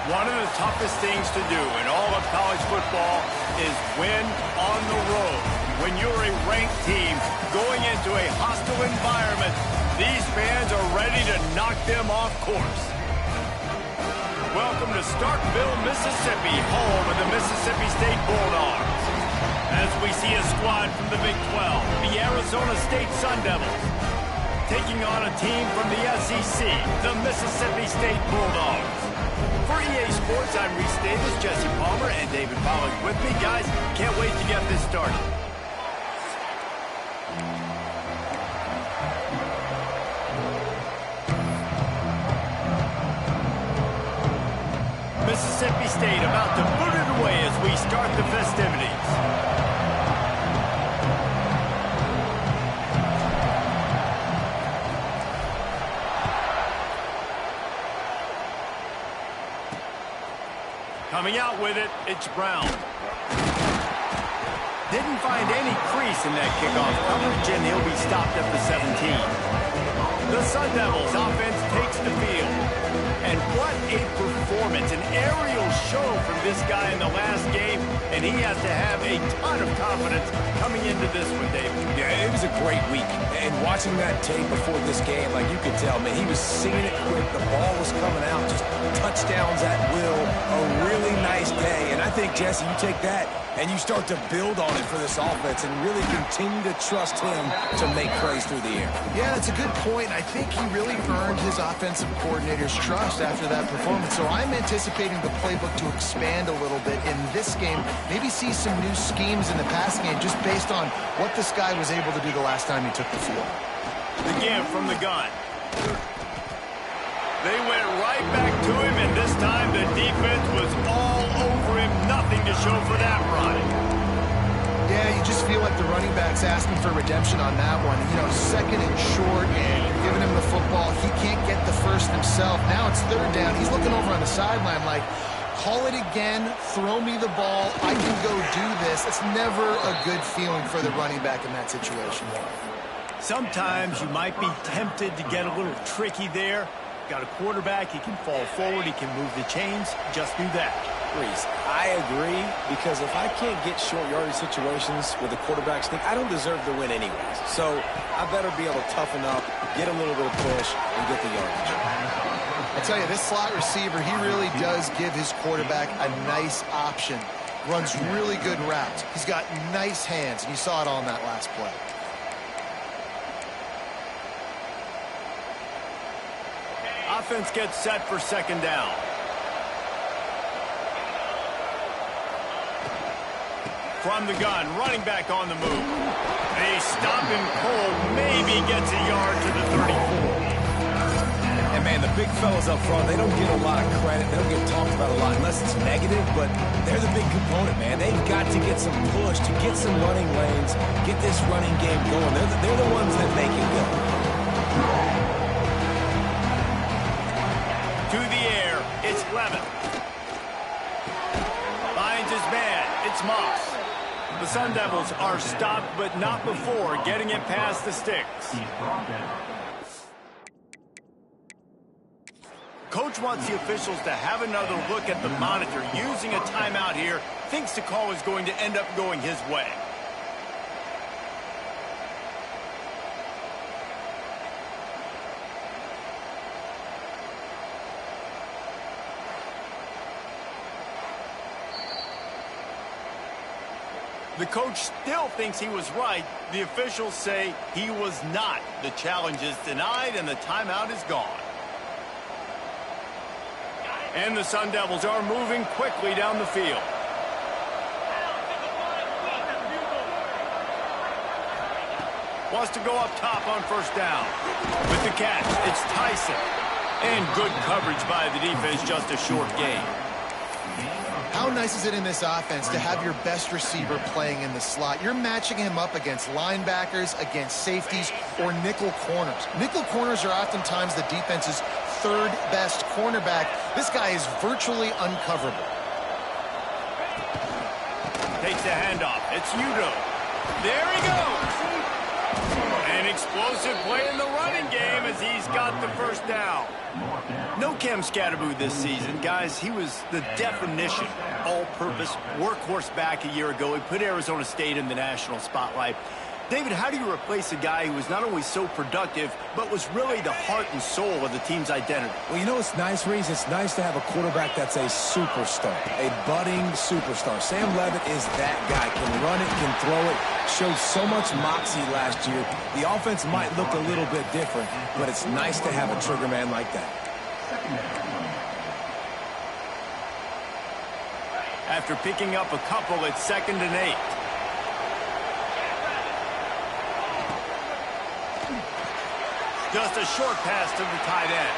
One of the toughest things to do in all of college football is win on the road. When you're a ranked team going into a hostile environment, these fans are ready to knock them off course. Welcome to Starkville, Mississippi, home of the Mississippi State Bulldogs. As we see a squad from the Big 12, the Arizona State Sun Devils, taking on a team from the SEC, the Mississippi State Bulldogs. For EA Sports, I'm Reese Davis, Jesse Palmer, and David Pollock with me. Guys, can't wait to get this started. Mississippi State about to boot it away as we start the festivities. Coming out with it, it's Brown. Didn't find any crease in that kickoff coverage, and he'll be stopped at the 17. The Sun Devils offense takes the field. And what a performance, an aerial show from this guy in the last game, and he has to have a ton of confidence coming into this one, David. Yeah, it was a great week. And watching that tape before this game, like you could tell, man, he was seeing it quick. The ball was coming out, just touchdowns at will. A really nice day. And I think, Jesse, you take that and you start to build on it for this offense and really continue to trust him to make plays through the air. Yeah, that's a good point. I think he really earned his offensive coordinator's trust after that performance. So I'm anticipating the playbook to expand a little bit in this game. Maybe see some new schemes in the passing game just based on what this guy was able to do the last time he took the field. Again from the gun. They went right back to him, and this time the defense was all over him. Nothing to show for that run. Yeah, you just feel like the running back's asking for redemption on that one. You know, second and short, and you're giving him the football. He can't get the first himself. Now it's third down. He's looking over on the sideline like, call it again, throw me the ball, I can go do this. It's never a good feeling for the running back in that situation. Sometimes you might be tempted to get a little tricky there. Got a quarterback, he can fall forward, he can move the chains. Just do that. Reese, I agree, because if I can't get short yardage situations with a quarterback sneak, I don't deserve to win anyways. So I better be able to toughen up, get a little bit of push, and get the yardage. I tell you, this slot receiver, he really does give his quarterback a nice option. Runs really good routes. He's got nice hands, and you saw it all in that last play. Offense gets set for second down. From the gun, running back on the move. They stop him cold, maybe gets a yard to the 34. And, man, the big fellas up front, they don't get a lot of credit. They don't get talked about a lot unless it's negative, but they're the big component, man. They've got to get some push, to get some running lanes, get this running game going. They're the ones that make it go. To the air, it's Levin. Finds his man, it's Moss. The Sun Devils are stopped, but not before getting it past the sticks. Coach wants the officials to have another look at the monitor. Using a timeout here, thinks the call is going to end up going his way. The coach still thinks he was right. The officials say he was not. The challenge is denied, and the timeout is gone. And the Sun Devils are moving quickly down the field. Wants to go up top on first down. With the catch, it's Tyson. And good coverage by the defense, just a short gain. How nice is it in this offense to have your best receiver playing in the slot? You're matching him up against linebackers, against safeties, or nickel corners. Nickel corners are oftentimes the defense's third best cornerback. This guy is virtually uncoverable. Takes the handoff. It's Udo. There he goes. An explosive play in the running game as he's got the first down. No Cam Scatterboo this season. Guys, he was the definition, all-purpose workhorse back a year ago. He put Arizona State in the national spotlight. David, how do you replace a guy who was not only so productive, but was really the heart and soul of the team's identity? Well, you know what's nice, Reese? It's nice to have a quarterback that's a superstar, a budding superstar. Sam Levitt is that guy. Can run it, can throw it, showed so much moxie last year. The offense might look a little bit different, but it's nice to have a trigger man like that. After picking up a couple, it's 2nd and 8. Just a short pass to the tight end.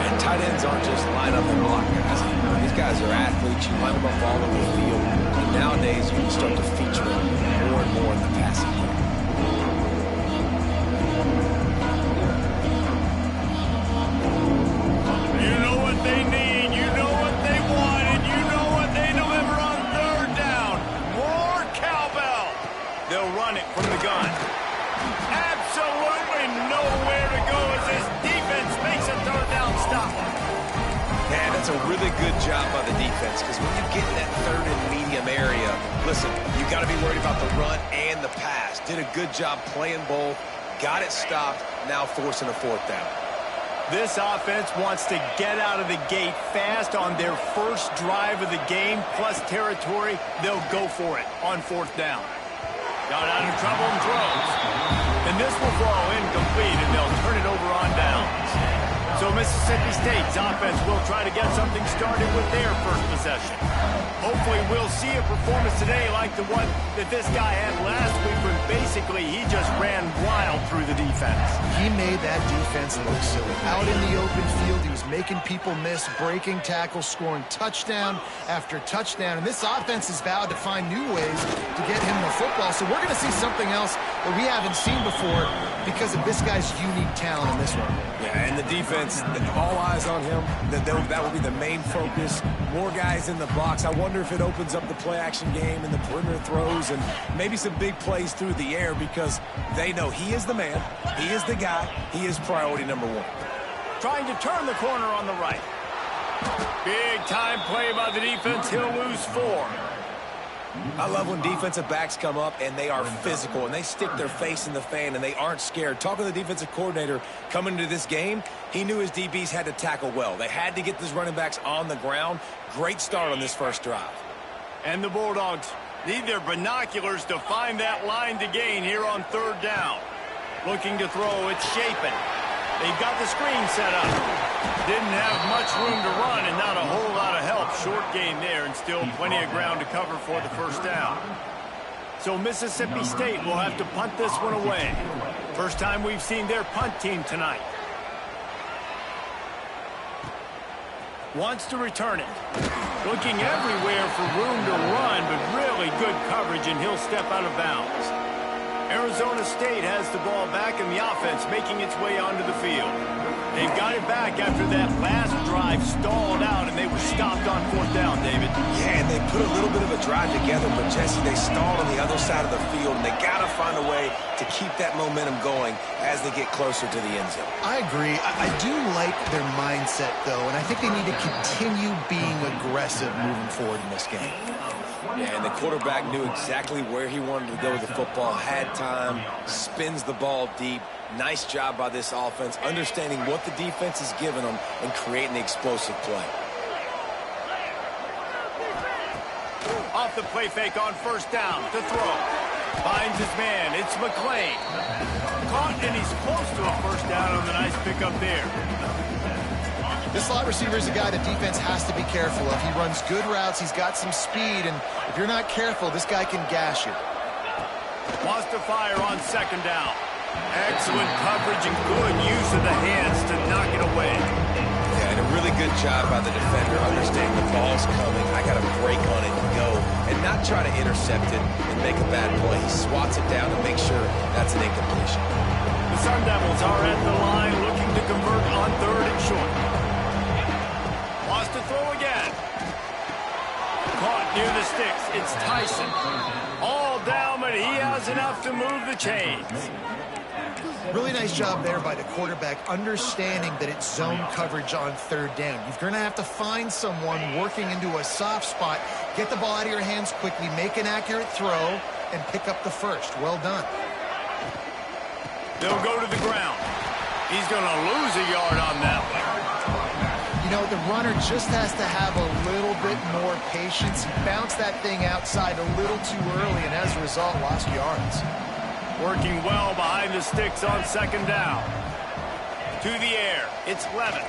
And tight ends aren't just line up and block guys. These guys are athletes. You line them up all over the field. And nowadays, you can start to feature them more and more in the passing game. You know what they need, you know what they want, and you know what they deliver on third down. More cowbell. They'll run it from the gun. Absolutely nowhere to go as this defense makes a third down stop. That's a really good job by the defense, because when you get in that third and medium area, listen, you got to be worried about the run and the pass. Did a good job playing both, got it stopped, now forcing a fourth down. This offense wants to get out of the gate fast on their first drive of the game, plus territory. They'll go for it on fourth down. Got out of trouble and throws. And this will fall incomplete, and they'll turn it over on downs. So Mississippi State's offense will try to get something started with their first possession. Hopefully we'll see a performance today like the one that this guy had last week, where basically he just ran wild through the defense. He made that defense look silly. Out in the open field, he was making people miss, breaking tackles, scoring touchdown after touchdown. And this offense has vowed to find new ways to get him the football. So we're going to see something else that we haven't seen before because of this guy's unique talent in this one. Yeah, and the defense, all eyes on him. That will be the main focus. More guys in the box. I wonder if it opens up the play-action game and the perimeter throws and maybe some big plays through the air, because they know he is the man, he is the guy, he is priority number one. Trying to turn the corner on the right. Big time play by the defense. He'll lose 4. I love when defensive backs come up and they are physical and they stick their face in the fan and they aren't scared. Talking to the defensive coordinator coming into this game, he knew his DBs had to tackle well. They had to get these running backs on the ground. Great start on this first drive. And the Bulldogs need their binoculars to find that line to gain here on third down. Looking to throw, it's Shapen. They've got the screen set up. Didn't have much room to run and not a whole lot of help. Short gain there and still plenty of ground to cover for the first down. So Mississippi State will have to punt this one away. First time we've seen their punt team tonight. Wants to return it. Looking everywhere for room to run, but really good coverage, and he'll step out of bounds. Arizona State has the ball back in the offense, making its way onto the field. They've got it back after that last drive stalled out, and they were stopped on fourth down, David. Yeah, and they put a little bit of a drive together, but Jesse, they stalled on the other side of the field, and they got to find a way to keep that momentum going as they get closer to the end zone. I agree. I do like their mindset, though, and I think they need to continue being aggressive moving forward in this game. Yeah, and the quarterback knew exactly where he wanted to go with the football, had time, spins the ball deep. Nice job by this offense, understanding what the defense is giving them and creating the explosive play. Off the play fake on first down to throw. Finds his man. It's McClain. Caught, and he's close to a first down on the nice pickup there. This slot receiver is a guy that defense has to be careful of. He runs good routes. He's got some speed, and if you're not careful, this guy can gash you. Wants to fire on second down. Excellent coverage and good use of the hands to knock it away. Yeah, and a really good job by the defender, understanding the ball's coming. I got to break on it and go, and not try to intercept it and make a bad play. He swats it down and makes sure that's an incompletion. The Sun Devils are at the line looking to convert on third and short. Wants to throw again. Caught near the sticks. It's Tyson. All down, but he has enough to move the chains. Really nice job there by the quarterback, understanding that it's zone coverage on third down. You're going to have to find someone working into a soft spot, get the ball out of your hands quickly, make an accurate throw, and pick up the first. Well done. They'll go to the ground. He's going to lose a yard on that one. You know, the runner just has to have a little bit more patience. He bounced that thing outside a little too early, and as a result, lost yards. Working well behind the sticks on second down. To the air. It's Levin.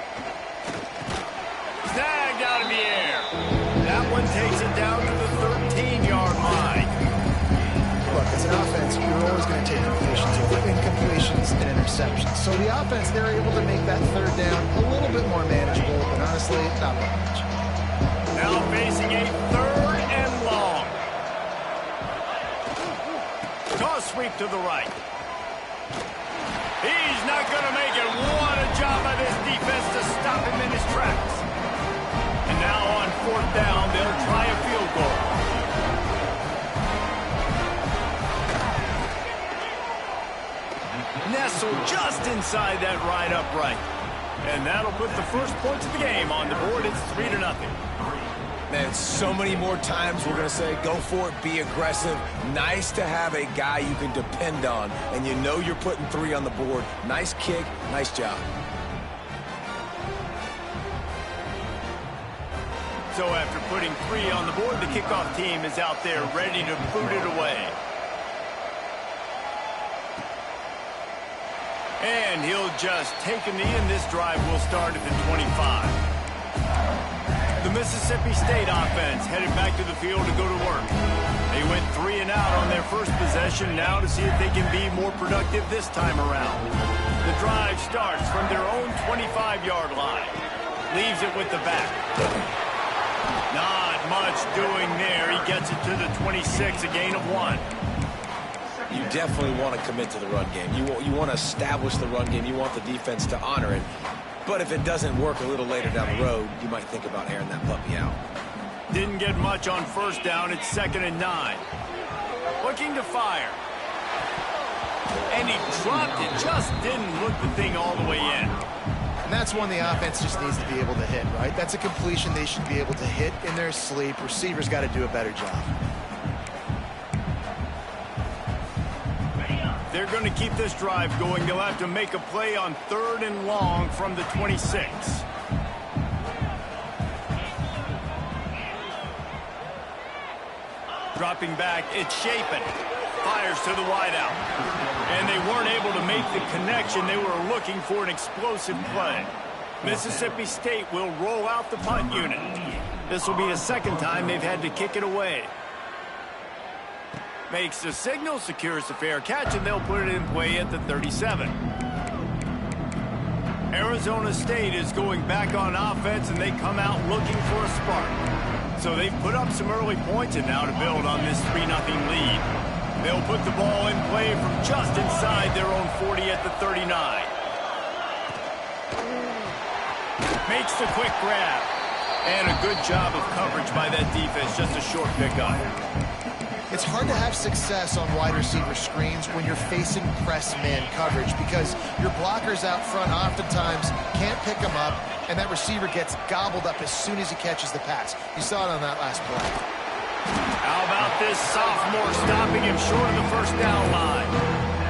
Snagged out of the air. That one takes it down to the 13-yard line. Look, as an offense, you're always going to take completions over incompletions and interceptions. So the offense, they're able to make that third down a little bit more manageable, but honestly, not by much. Now facing a third and long. Toss sweep to the right. He's not going to make it. What a job by this defense to stop him in his tracks. And now on fourth down, they'll try a field goal. Nestled just inside that right upright. And that'll put the first points of the game on the board. It's 3-0. Man, so many more times we're going to say, go for it, be aggressive. Nice to have a guy you can depend on, and you know you're putting 3 on the board. Nice kick, nice job. So after putting 3 on the board, the kickoff team is out there ready to boot it away. And he'll just take a knee, and this drive will start at the 25. The Mississippi State offense headed back to the field to go to work. They went 3 and out on their first possession, now to see if they can be more productive this time around. The drive starts from their own 25-yard line. Leaves it with the back. Not much doing there. He gets it to the 26, a gain of 1. You definitely want to commit to the run game. You want to establish the run game. You want the defense to honor it. But if it doesn't work a little later down the road, you might think about airing that puppy out. Didn't get much on first down. It's 2nd and 9. Looking to fire. And he dropped it. Just didn't look the thing all the way in. And that's one the offense just needs to be able to hit, right? That's a completion they should be able to hit in their sleep. Receivers got to do a better job. They're going to keep this drive going. They'll have to make a play on 3rd and long from the 26. Dropping back, it's Shapen. Fires to the wideout. And they weren't able to make the connection. They were looking for an explosive play. Mississippi State will roll out the punt unit. This will be the second time they've had to kick it away. Makes the signal, secures the fair catch, and they'll put it in play at the 37. Arizona State is going back on offense, and they come out looking for a spark. So they've put up some early points, and now to build on this 3-0 lead. They'll put the ball in play from just inside their own 40 at the 39. Makes the quick grab. And a good job of coverage by that defense, just a short pickup. It's hard to have success on wide receiver screens when you're facing press man coverage because your blockers out front oftentimes can't pick them up, and that receiver gets gobbled up as soon as he catches the pass. You saw it on that last play. How about this sophomore stopping him short of the first down line?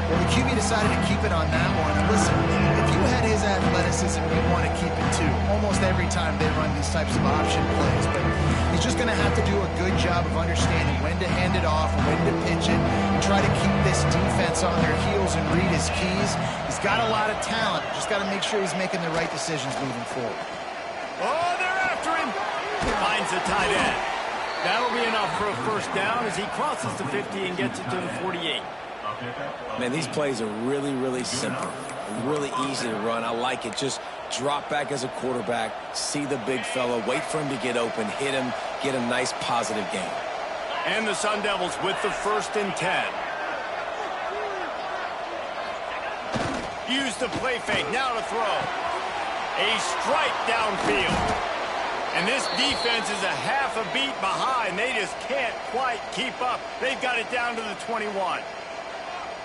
Well, the QB decided to keep it on that one. Listen, if you had his athleticism, you'd want to keep it too. Almost every time they run these types of option plays, but he's just going to have to do a good job of understanding when to hand it off, when to pitch it, and try to keep this defense on their heels and read his keys. He's got a lot of talent. Just got to make sure he's making the right decisions moving forward. Oh, they're after him. Finds the tight end. That'll be enough for a first down as he crosses the 50 and gets it to the 48. Man, these plays are really, really simple. Really easy to run. I like it. Just drop back as a quarterback, see the big fella, wait for him to get open, hit him, get a nice positive gain. And the Sun Devils with the 1st and 10. Use the play fake, now to throw. A strike downfield. And this defense is a half a beat behind. They just can't quite keep up. They've got it down to the 21.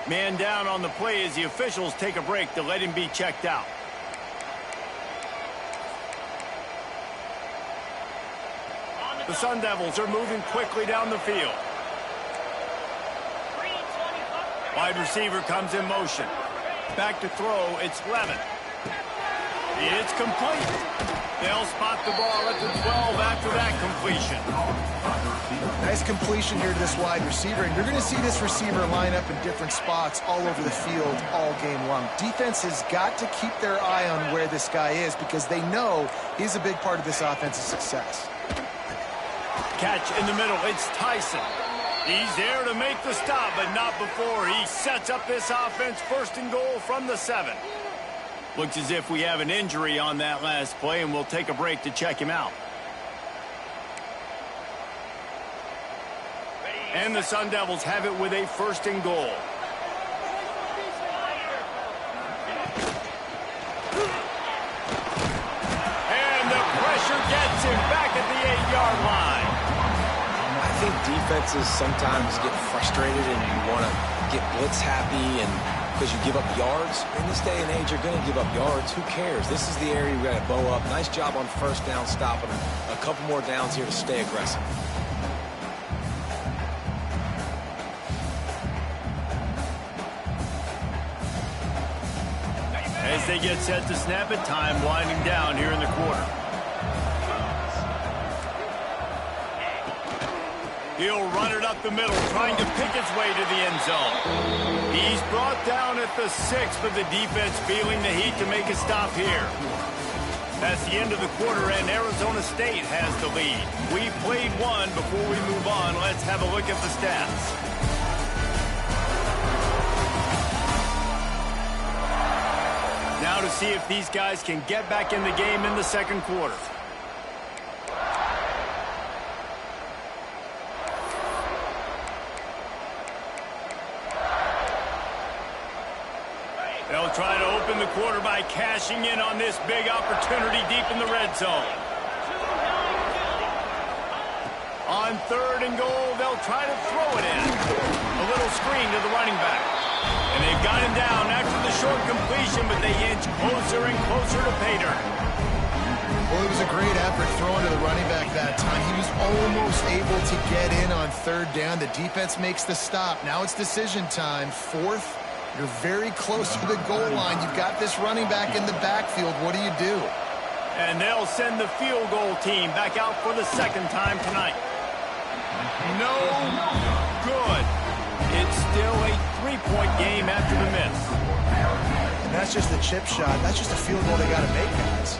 Man down on the play as the officials take a break to let him be checked out. The Sun Devils are moving quickly down the field. Wide receiver comes in motion. Back to throw, it's Levin. It's complete. They'll spot the ball at the 12 after that completion. Nice completion here to this wide receiver, and you're going to see this receiver line up in different spots all over the field all game long. Defense has got to keep their eye on where this guy is because they know he's a big part of this offense's success. Catch in the middle, it's Tyson. He's there to make the stop, but not before he sets up this offense 1st and goal from the 7. Looks as if we have an injury on that last play, and we'll take a break to check him out. And the Sun Devils have it with a 1st and goal. And the pressure gets him back at the 8-yard line. I think defenses sometimes get frustrated and you want to get blitz happy and because you give up yards. In this day and age, you're going to give up yards. Who cares? This is the area we got to bow up. Nice job on first down, stopping them. A couple more downs here to stay aggressive. As they get set to snap it, time winding down here in the quarter. He'll run it up the middle, trying to pick his way to the end zone. He's brought down at the 6, but the defense feeling the heat to make a stop here. That's the end of the quarter, and Arizona State has the lead. We played one. Before we move on, let's have a look at the stats. Now to see if these guys can get back in the game in the second quarter. They'll try to open the quarter by cashing in on this big opportunity deep in the red zone. On 3rd and goal, they'll try to throw it in. A little screen to the running back. And they've got him down after the short completion, but they inch closer and closer to pay dirt. Well, it was a great effort throwing to the running back that time. He was almost able to get in on 3rd down. The defense makes the stop. Now it's decision time. 4th, you're very close to the goal line. You've got this running back in the backfield. What do you do? And they'll send the field goal team back out for the 2nd time tonight. No good. It's still a 3-point game after the miss. And that's just a chip shot. That's just a field goal they got to make, guys.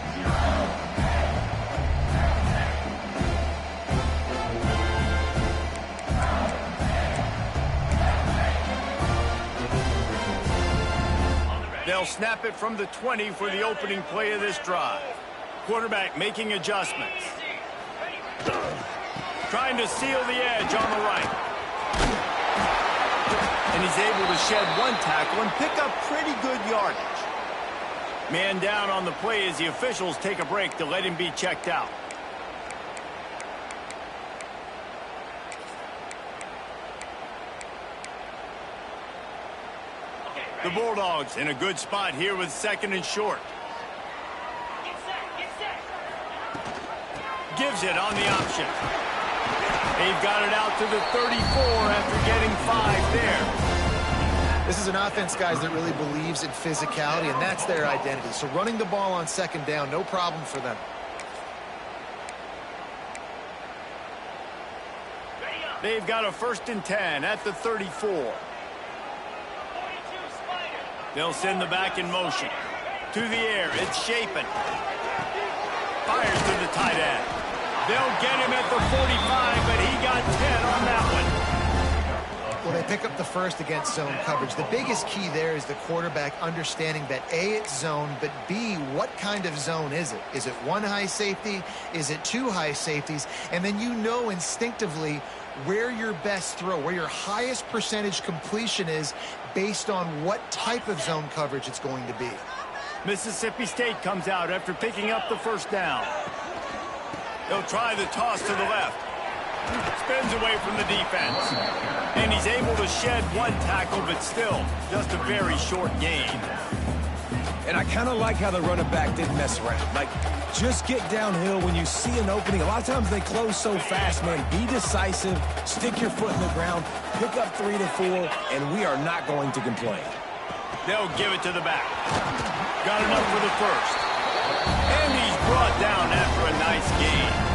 They'll snap it from the 20 for the opening play of this drive. Quarterback making adjustments. Trying to seal the edge on the right. And he's able to shed one tackle and pick up pretty good yardage. Man down on the play as the officials take a break to let him be checked out. The Bulldogs in a good spot here with 2nd and short. Gives it on the option. They've got it out to the 34 after getting 5 there. This is an offense, guys, that really believes in physicality, and that's their identity. So running the ball on 2nd down, no problem for them. They've got a 1st and 10 at the 34. They'll send the back in motion. To the air, it's Shapen. Fires to the tight end. They'll get him at the 45, but he got 10 on that one. Well, they pick up the 1st against zone coverage. The biggest key there is the quarterback understanding that A, it's zone, but B, what kind of zone is it? Is it 1 high safety? Is it 2 high safeties? And then you know instinctively where your best throw, where your highest percentage completion is based on what type of zone coverage it's going to be. Mississippi State comes out after picking up the 1st down. They'll try the toss to the left. Spins away from the defense. And he's able to shed 1 tackle, but still just a very short gain. And I kind of like how the running back didn't mess around. Like, just get downhill when you see an opening. A lot of times they close so fast, man. Be decisive, stick your foot in the ground, pick up 3 to 4, and we are not going to complain. They'll give it to the back. Got enough for the 1st. And he's brought down after a nice gain.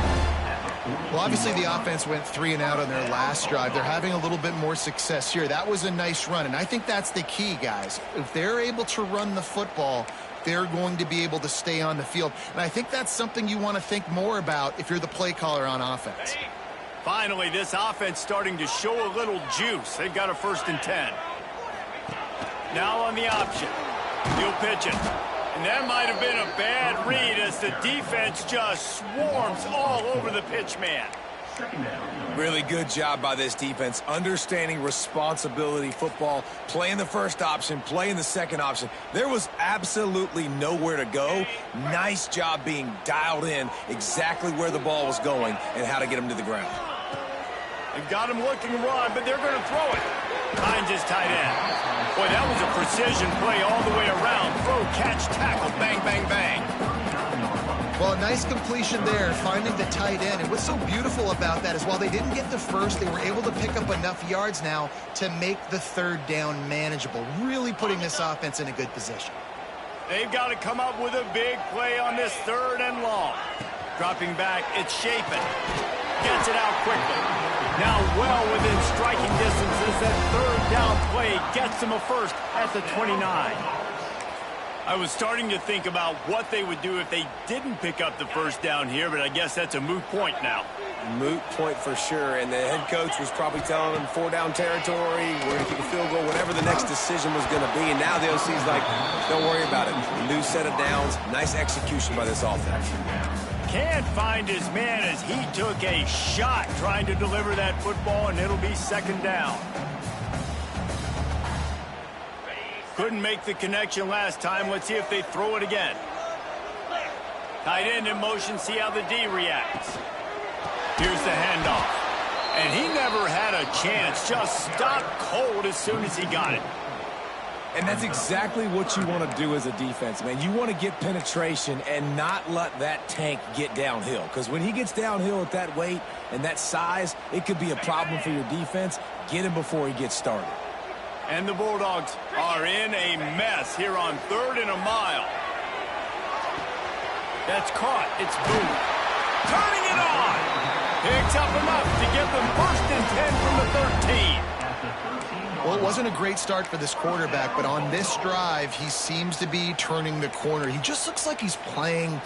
Well, obviously the offense went 3 and out on their last drive. They're having a little bit more success here. That was a nice run, and I think that's the key, guys. If they're able to run the football, they're going to be able to stay on the field. And I think that's something you want to think more about if you're the play caller on offense. Finally, this offense starting to show a little juice. They've got a 1st and 10. Now on the option. He'll pitch it. And that might have been a bad read as the defense just swarms all over the pitch man. Really good job by this defense, understanding responsibility football, playing the 1st option, playing the 2nd option. There was absolutely nowhere to go. Nice job being dialed in exactly where the ball was going and how to get him to the ground. They've got him looking to run, but they're going to throw it. Finds his tight end. Boy, that was a precision play all the way around. Throw, catch, tackle, bang, bang, bang. Well, a nice completion there, finding the tight end. And what's so beautiful about that is while they didn't get the first, they were able to pick up enough yards now to make the third down manageable, really putting this offense in a good position. They've got to come up with a big play on this 3rd and long. Dropping back, it's Shapen. Gets it out quickly. Now well within striking distances. That 3rd down play gets them a first at the 29. I was starting to think about what they would do if they didn't pick up the first down here, but I guess that's a moot point now. Moot point for sure, and the head coach was probably telling them 4-down territory, we're going to kick a field goal, whatever the next decision was going to be, and now the OC's like, don't worry about it. New set of downs, nice execution by this offense. Can't find his man as he took a shot trying to deliver that football, and it'll be 2nd down. Couldn't make the connection last time. Let's see if they throw it again. Tight end in motion, see how the D reacts. Here's the handoff. And he never had a chance. Just stopped cold as soon as he got it. And that's exactly what you want to do as a defense, man. You want to get penetration and not let that tank get downhill. Because when he gets downhill at that weight and that size, it could be a problem for your defense. Get him before he gets started. And the Bulldogs are in a mess here on 3rd and a mile. That's caught. It's Booth. Turning it on. Picks up enough to give them 1st and 10 from the 13. Well, it wasn't a great start for this quarterback, but on this drive, he seems to be turning the corner. He just looks like he's playing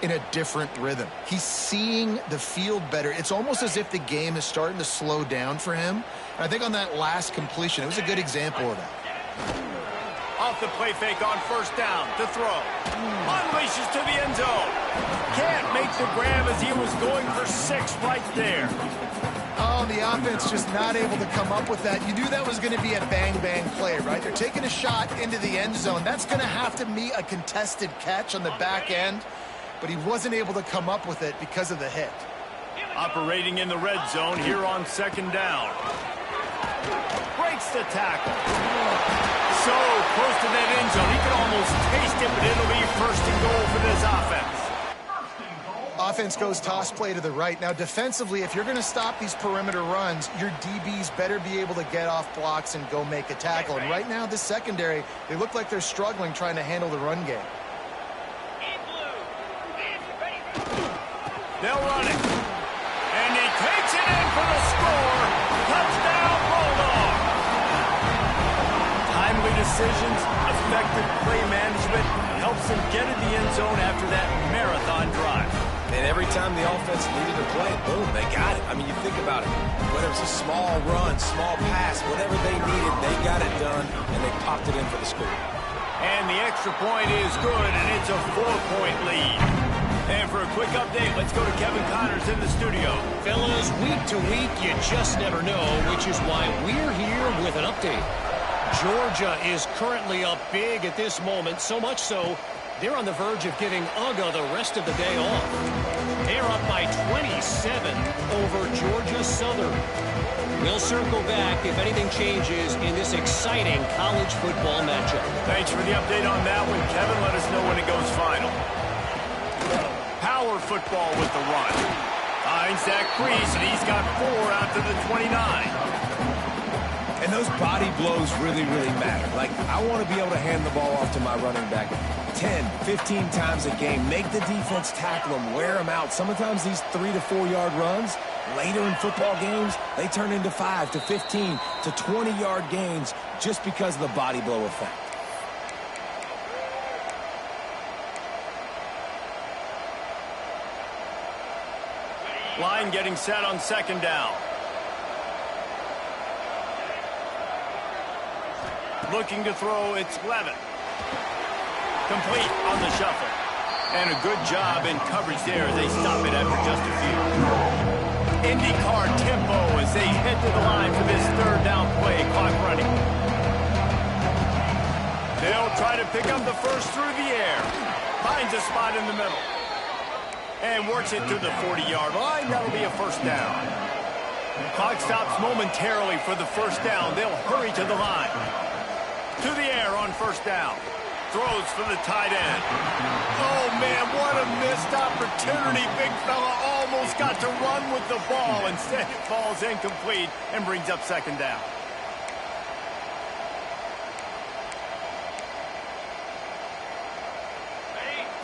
in a different rhythm. He's seeing the field better. It's almost as if the game is starting to slow down for him. And I think on that last completion, it was a good example of that. Off the play fake on 1st down to throw. Unleashes to the end zone. Can't make the grab as he was going for 6 right there. Oh, the offense just not able to come up with that. You knew that was going to be a bang-bang play, right? They're taking a shot into the end zone. That's going to have to be a contested catch on the back end, but he wasn't able to come up with it because of the hit. Operating in the red zone here on 2nd down. Breaks the tackle. So close to that end zone. He could almost taste it, but it'll be 1st and goal for this offense. Offense goes toss play to the right. Now, defensively, if you're going to stop these perimeter runs, your DBs better be able to get off blocks and go make a tackle. And right now, this secondary, they look like they're struggling trying to handle the run game. They'll run it. And he takes it in for the score. Touchdown, Bulldog. Timely decisions, effective play management helps them get in the end zone after that marathon drive. And every time the offense needed to play it, boom, they got it. I mean, you think about it. Whether it's a small run, small pass, whatever they needed, they got it done, and they popped it in for the score. And the extra point is good, and it's a 4-point lead. And for a quick update, let's go to Kevin Connors in the studio. Fellas, week to week, you just never know, which is why we're here with an update. Georgia is currently up big at this moment, so much so, they're on the verge of giving UGA the rest of the day off. They're up by 27 over Georgia Southern. We'll circle back if anything changes in this exciting college football matchup. Thanks for the update on that one, Kevin. Let us know when it goes final. Power football with the run. Finds that crease, and he's got 4 out to the 29. And those body blows really, really matter. Like, I want to be able to hand the ball off to my running back 10, 15 times a game. Make the defense tackle them, wear them out. Sometimes these 3 to 4 yard runs, later in football games, they turn into 5 to 15 to 20 yard gains just because of the body blow effect. Line getting set on 2nd down. Looking to throw, it's Levitt. Complete on the shuffle. And a good job in coverage there as they stop it after just a few. IndyCar tempo as they head to the line for this 3rd down play. Clock running. They'll try to pick up the first through the air. Finds a spot in the middle. And works it to the 40-yard line. That'll be a 1st down. Clock stops momentarily for the first down. They'll hurry to the line. To the air on first down. Throws for the tight end. Oh, man, what a missed opportunity. Big fella almost got to run with the ball. Instead, it falls incomplete and brings up second down.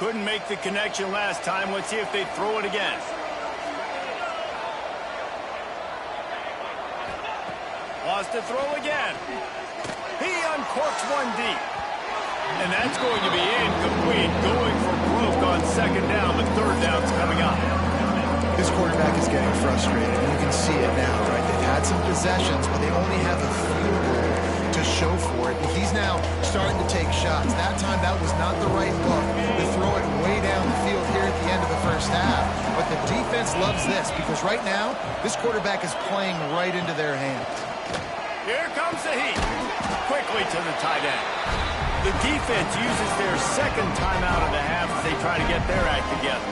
Couldn't make the connection last time. Let's see if they throw it again. Lost to throw again. He uncorks one deep. And that's going to be incomplete. Going for broke on second down. The third down's coming up. This quarterback is getting frustrated. You can see it now, right? They've had some possessions, but they only have a field goal to show for it. He's now starting to take shots. That time, that was not the right look to throw it way down the field here at the end of the first half. But the defense loves this because right now, this quarterback is playing right into their hands. Here comes the heat. Quickly to the tight end. The defense uses their second timeout of the half as they try to get their act together.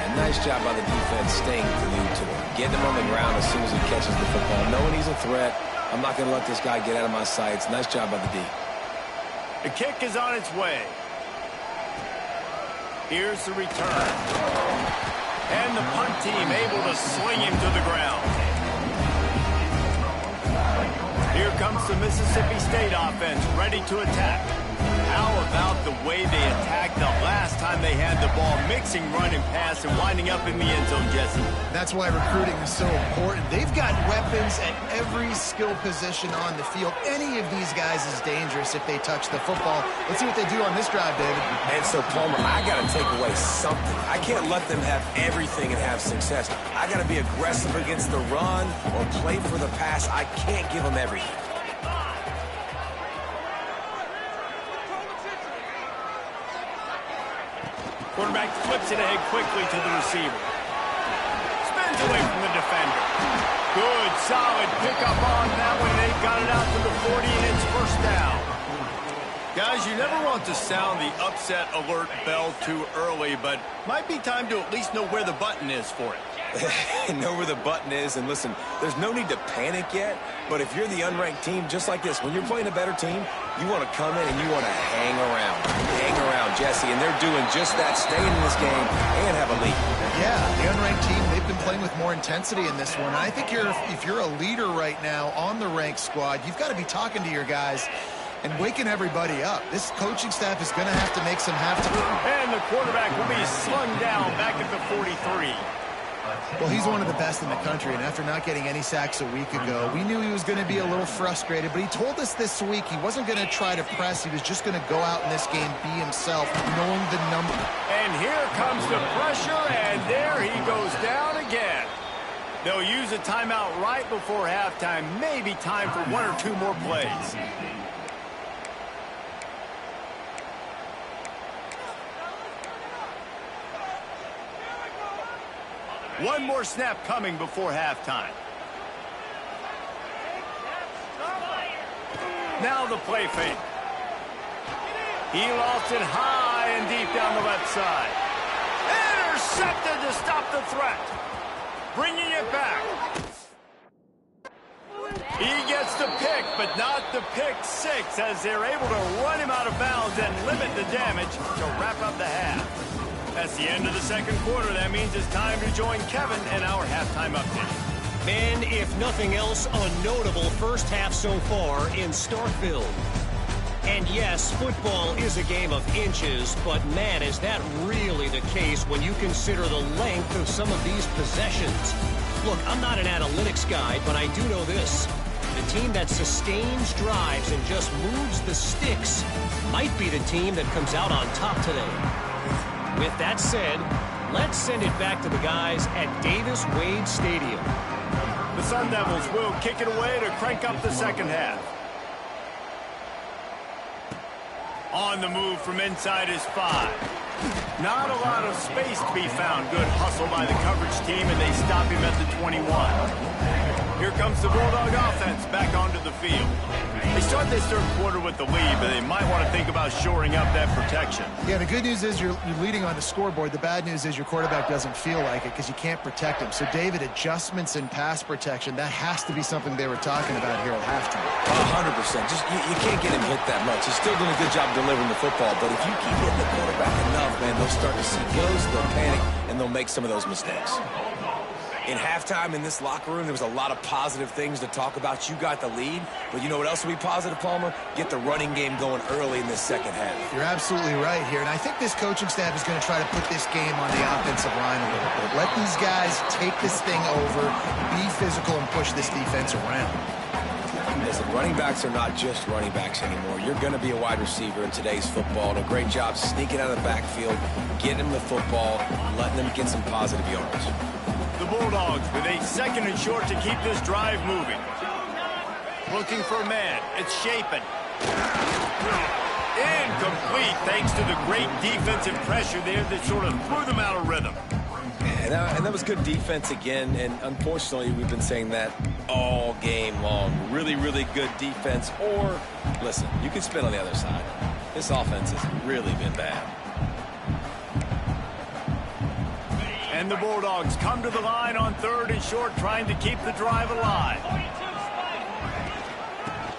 And nice job by the defense staying glued to him. Getting him on the ground as soon as he catches the football. Knowing he's a threat, I'm not going to let this guy get out of my sights. Nice job by the D. The kick is on its way. Here's the return. And the punt team able to sling him to the ground. Here comes the Mississippi State offense, ready to attack. How about the way they attacked the last time they had the ball, mixing run and pass and winding up in the end zone, Jesse? That's why recruiting is so important. They've got weapons at every skill position on the field. Any of these guys is dangerous if they touch the football. Let's see what they do on this drive, David. And so, Palmer, I got to take away something. I can't let them have everything and have success. I got to be aggressive against the run or play for the pass. I can't give them everything. Quarterback flips it ahead quickly to the receiver. Spins away from the defender. Good, solid pickup on that one. They've got it out to the 40, and it's first down. Guys, you never want to sound the upset alert bell too early, but might be time to at least know where the button is for it. Know where the button is, and listen, there's no need to panic yet, but if you're the unranked team, just like this, when you're playing a better team, you want to come in and you want to hang around, Jesse, and they're doing just that, staying in this game and have a lead. Yeah, the unranked team, they've been playing with more intensity in this one. I think if you're a leader right now on the ranked squad, you've got to be talking to your guys and waking everybody up. This coaching staff is going to have to make some halftime. And the quarterback will be slung down back at the 43. Well, he's one of the best in the country, and after not getting any sacks a week ago, we knew he was going to be a little frustrated, but he told us this week he wasn't going to try to press. He was just going to go out in this game, be himself, knowing the number. And here comes the pressure, and there he goes down again. They'll use a timeout right before halftime, maybe time for one or two more plays. One more snap coming before halftime. Now the play fake. He lost it high and deep down the left side. Intercepted to stop the threat. Bringing it back. He gets the pick, but not the pick six, as they're able to run him out of bounds and limit the damage to wrap up the half. That's the end of the second quarter. That means it's time to join Kevin in our halftime update. And if nothing else, a notable first half so far in Starkville. And yes, football is a game of inches, but man, is that really the case when you consider the length of some of these possessions. Look, I'm not an analytics guy, but I do know this. The team that sustains drives and just moves the sticks might be the team that comes out on top today. With that said, let's send it back to the guys at Davis-Wade Stadium. The Sun Devils will kick it away to crank up the second half. On the move from inside is 5. Not a lot of space to be found. Good hustle by the coverage team, and they stop him at the 21. Here comes the Bulldog offense back onto the field. They start this third quarter with the lead, but they might want to think about shoring up that protection. Yeah, the good news is you're leading on the scoreboard. The bad news is your quarterback doesn't feel like it because you can't protect him. So, David, adjustments in pass protection, that has to be something they were talking about here at halftime. 100%. Just you can't get him hit that much. He's still doing a good job delivering the football, but if you keep hitting the quarterback enough, man, they'll start to see ghosts, they'll panic, and they'll make some of those mistakes. In halftime in this locker room, there was a lot of positive things to talk about. You got the lead, but you know what else will be positive, Palmer? Get the running game going early in this second half. You're absolutely right here, and I think this coaching staff is going to try to put this game on the offensive line a little bit. Let these guys take this thing over, be physical, and push this defense around. Listen, running backs are not just running backs anymore. You're going to be a wide receiver in today's football, and a great job sneaking out of the backfield, getting them the football, letting them get some positive yards. The Bulldogs with a 2nd and short to keep this drive moving. Looking for a man. It's Shapen. Incomplete thanks to the great defensive pressure there that sort of threw them out of rhythm. And that was good defense again, and unfortunately we've been saying that all game long. Really, really good defense, or, listen, you can spin on the other side. This offense has really been bad. And the Bulldogs come to the line on 3rd and short, trying to keep the drive alive.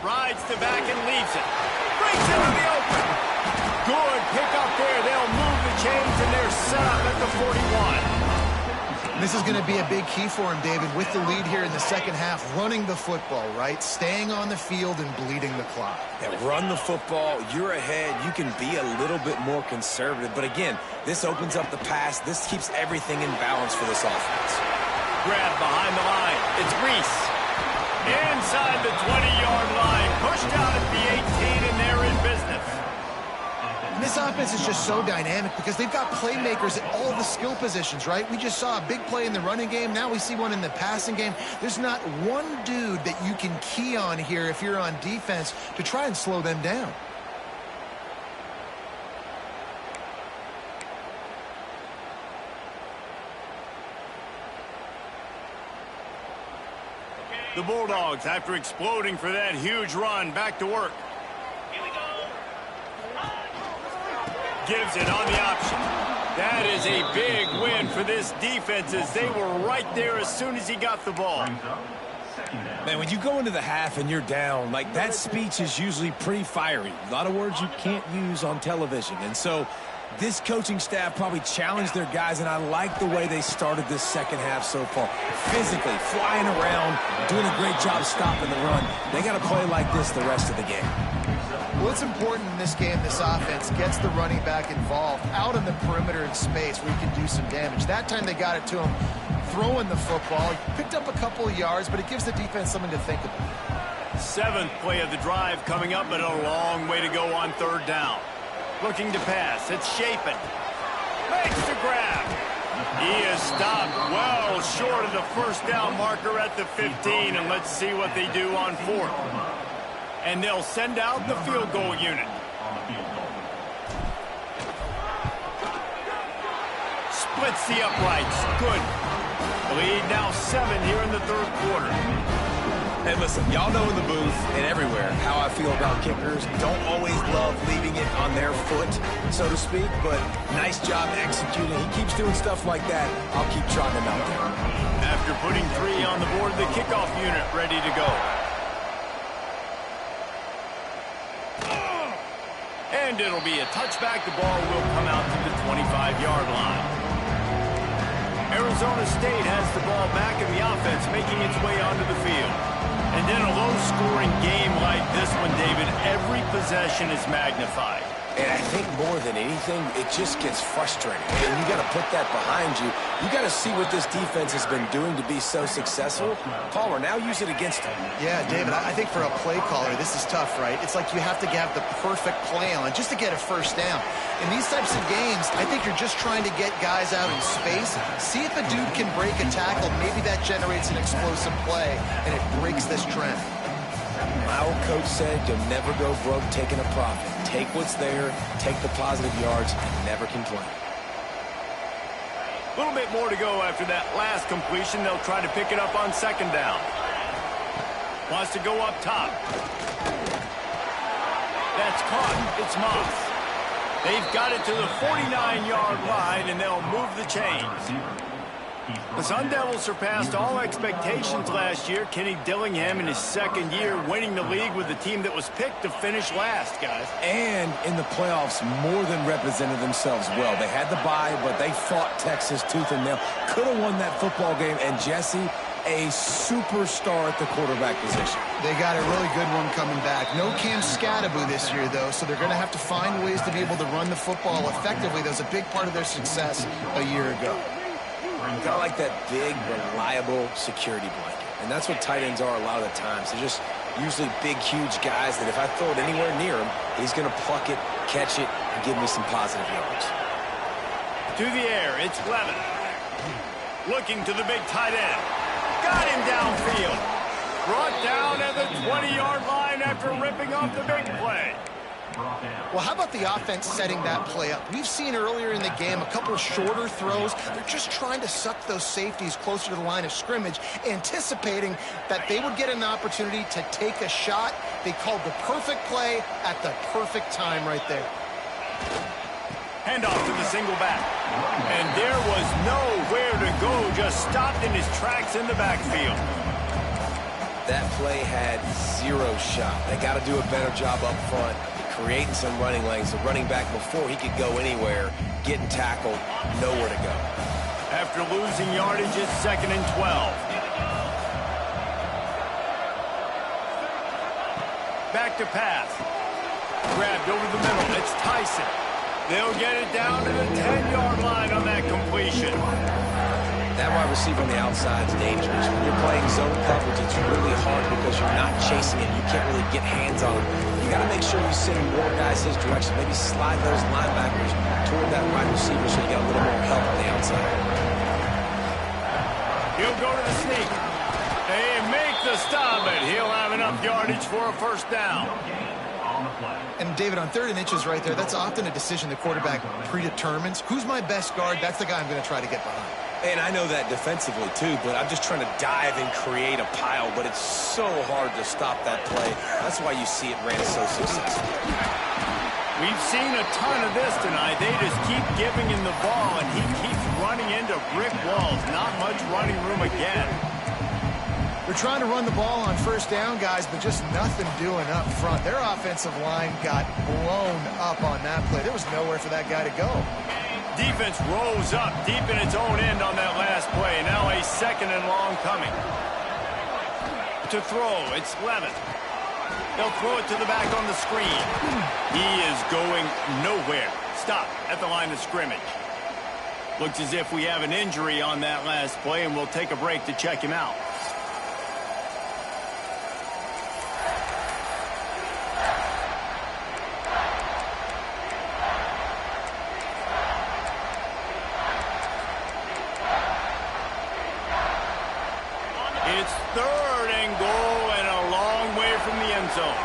Rides to back and leaves it. Breaks into the open. Good pick up there. They'll move the chains, and they're set up at the 41. This is going to be a big key for him, David, with the lead here in the second half, running the football, right? Staying on the field and bleeding the clock. Yeah, run the football. You're ahead. You can be a little bit more conservative. But again, this opens up the pass. This keeps everything in balance for this offense. Grab behind the line. It's Reese. Inside the 20-yard line. Pushed out at the 18, and they're in business. And this offense is just so dynamic because they've got playmakers at all the skill positions, right? We just saw a big play in the running game. Now we see one in the passing game. There's not one dude that you can key on here if you're on defense to try and slow them down. The Bulldogs, after exploding for that huge run, back to work. Gives it on the option. That is a big win for this defense as they were right there as soon as he got the ball. Man, when you go into the half and you're down, like that speech is usually pretty fiery. A lot of words you can't use on television. And so this coaching staff probably challenged their guys, and I like the way they started this second half so far. Physically, flying around, doing a great job stopping the run. They got to play like this the rest of the game. Well, it's important in this game, this offense gets the running back involved out on the perimeter in space where he can do some damage. That time they got it to him throwing the football. He picked up a couple of yards, but it gives the defense something to think about. 7th play of the drive coming up, but a long way to go on 3rd down. Looking to pass. It's Shapen. Makes the grab. He is stopped well short of the 1st down marker at the 15, and let's see what they do on 4th. And they'll send out the field goal unit. Splits the uprights. Good. Lead now 7 here in the 3rd quarter. Hey, listen, y'all know in the booth and everywhere how I feel about kickers. Don't always love leaving it on their foot, so to speak, but nice job executing. He keeps doing stuff like that. I'll keep trotting him out there. After putting 3 on the board, the kickoff unit ready to go. And it'll be a touchback. The ball will come out to the 25-yard line. Arizona State has the ball back in the offense, making its way onto the field. And in a low-scoring game like this one, David, every possession is magnified. And I think more than anything, it just gets frustrating. And you got to put that behind you. You got to see what this defense has been doing to be so successful. Palmer, now use it against them. Yeah, David, I think for a play caller, this is tough, right? It's like you have to have the perfect play on just to get a 1st down. In these types of games, I think you're just trying to get guys out in space, see if a dude can break a tackle. Maybe that generates an explosive play, and it breaks this trend. My old coach said you'll never go broke taking a profit. Take what's there, take the positive yards, and never complain. A little bit more to go after that last completion. They'll try to pick it up on 2nd down. Wants to go up top. That's caught. It's Moss. They've got it to the 49-yard line, and they'll move the chains. The Sun Devils surpassed all expectations last year. Kenny Dillingham in his second year winning the league with the team that was picked to finish last, guys. And in the playoffs, more than represented themselves well. They had the bye, but they fought Texas tooth and nail. Could have won that football game. And Jesse, a superstar at the quarterback position. They got a really good one coming back. No Cam Scattaboo this year, though, so they're going to have to find ways to be able to run the football effectively. That was a big part of their success a year ago. Got like that big, reliable security blanket. And that's what tight ends are a lot of the times. They're just usually big, huge guys that if I throw it anywhere near him, he's going to pluck it, catch it, and give me some positive yards. To the air, it's Levin. Looking to the big tight end. Got him downfield. Brought down at the 20-yard line after ripping off the big play. Well, how about the offense setting that play up? We've seen earlier in the game a couple shorter throws. They're just trying to suck those safeties closer to the line of scrimmage, anticipating that they would get an opportunity to take a shot. They called the perfect play at the perfect time right there. Handoff to the single back. And there was nowhere to go, just stopped in his tracks in the backfield. That play had zero shot. They got to do a better job up front, creating some running lanes. The running back, before he could go anywhere, getting tackled, nowhere to go. After losing yardage, it's 2nd and 12. Back to pass. Grabbed over the middle. It's Tyson. They'll get it down to the 10-yard line on that completion. That wide receiver on the outside is dangerous. When you're playing zone coverage, it's really hard because you're not chasing it. You can't really get hands on him. You got to make sure you send more guys his direction. Maybe slide those linebackers toward that wide receiver so you get a little more help on the outside. He'll go to the sneak. They make the stop, but he'll have enough yardage for a first down. And, David, on 3rd and inches right there, that's often a decision the quarterback predetermines. Who's my best guard? That's the guy I'm going to try to get behind. And I know that defensively, too, but I'm just trying to dive and create a pile, but it's so hard to stop that play. That's why you see it ran so successful. We've seen a ton of this tonight. They just keep giving him the ball, and he keeps running into brick walls. Not much running room again. They're trying to run the ball on 1st down, guys, but just nothing doing up front. Their offensive line got blown up on that play. There was nowhere for that guy to go. Defense rose up deep in its own end on that last play. Now a 2nd and long coming. To throw, it's Levin. They'll throw it to the back on the screen. He is going nowhere. Stop at the line of scrimmage. Looks as if we have an injury on that last play, and we'll take a break to check him out. It's 3rd and goal and a long way from the end zone.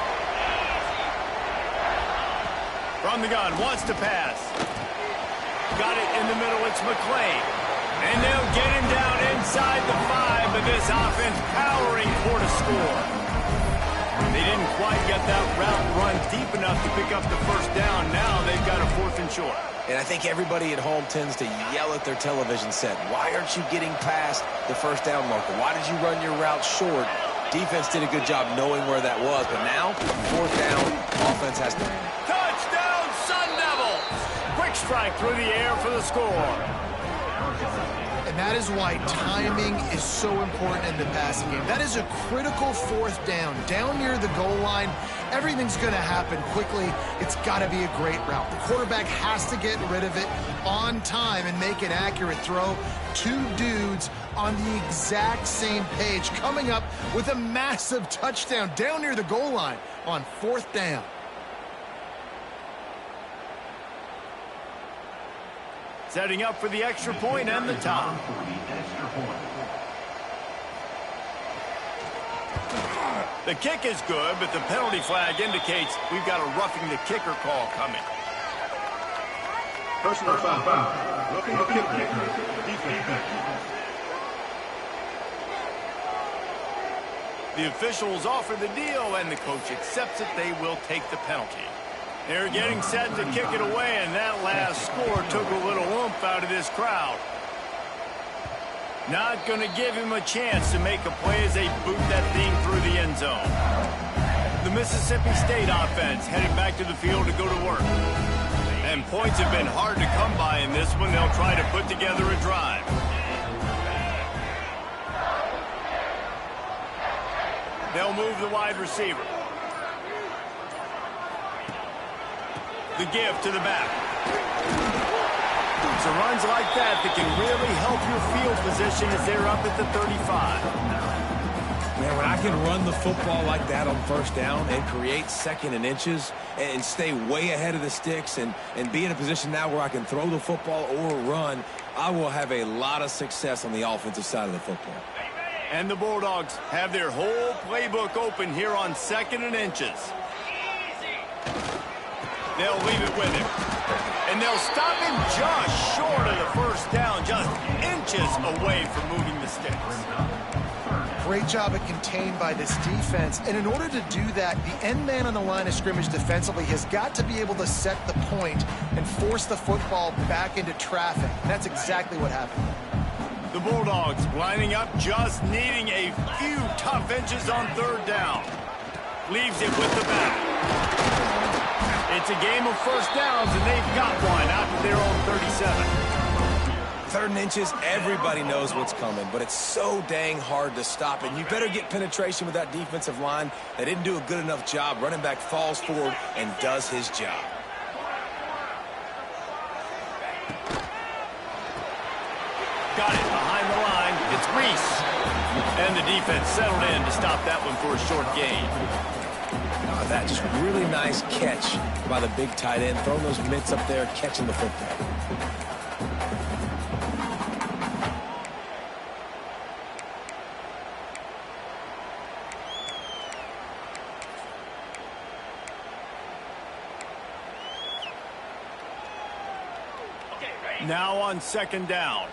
From the gun, wants to pass. Got it in the middle, it's McClain. And they'll get him down inside the 5, but this offense powering for the score. They didn't quite get that route run deep enough to pick up the first down. Now they've got a 4th and short. And I think everybody at home tends to yell at their television set, why aren't you getting past the first down marker? Why did you run your route short? Defense did a good job knowing where that was, but now, 4th down, offense has to... Touchdown, Sun Devils! Quick strike through the air for the score. And that is why timing is so important in the passing game. That is a critical 4th down. Down near the goal line, everything's going to happen quickly. It's got to be a great route. The quarterback has to get rid of it on time and make an accurate throw. 2 dudes on the exact same page, coming up with a massive touchdown down near the goal line on 4th down. Setting up for the extra point and the top. The kick is good, but the penalty flag indicates we've got a roughing the kicker call coming. Personal foul. Roughing the kicker. Defense. The officials offer the deal, and the coach accepts it. They will take the penalty. They're getting set to kick it away, and that last score took a little oomph out of this crowd. Not going to give him a chance to make a play as they boot that thing through the end zone. The Mississippi State offense heading back to the field to go to work. And points have been hard to come by in this one. They'll try to put together a drive. They'll move the wide receiver. The give to the back. So runs like that can really help your field position as they're up at the 35. Man, when I can run the football like that on first down and create second and inches and stay way ahead of the sticks and be in a position now where I can throw the football or run, I will have a lot of success on the offensive side of the football. And the Bulldogs have their whole playbook open here on second and inches. They'll leave it with him. And they'll stop him just short of the first down, just inches away from moving the sticks. Great job of contained by this defense. And in order to do that, the end man on the line of scrimmage defensively has got to be able to set the point and force the football back into traffic. And that's exactly what happened. The Bulldogs lining up, just needing a few tough inches on third down. Leaves it with the back. It's a game of first downs, and they've got one out to their own 37. Third and inches, everybody knows what's coming, but it's so dang hard to stop. And you better get penetration with that defensive line. They didn't do a good enough job. Running back falls forward and does his job. Got it behind the line. It's Reese. And the defense settled in to stop that one for a short gain. That just really nice catch by the big tight end. Throwing those mitts up there, catching the football. Now on second down.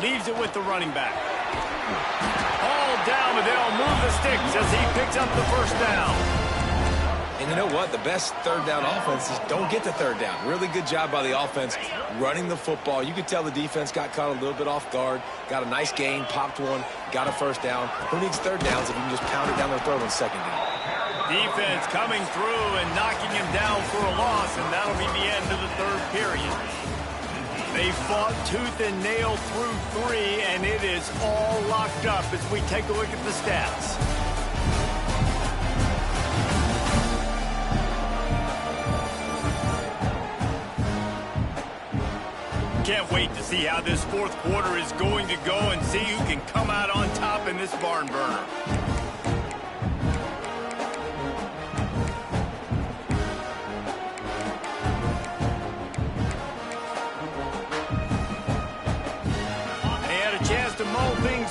Leaves it with the running back. All down, and they'll move the sticks as he picks up the first down. And you know what? The best third down offenses don't get to third down. Really good job by the offense running the football. You could tell the defense got caught a little bit off guard. Got a nice gain, popped one, got a first down. Who needs third downs if you can just pound it down their throat on second down? Defense coming through and knocking him down for a loss, and that'll be the end of the third period. They fought tooth and nail through three, and it is all locked up as we take a look at the stats. Can't wait to see how this fourth quarter is going to go and see who can come out on top in this barn burner.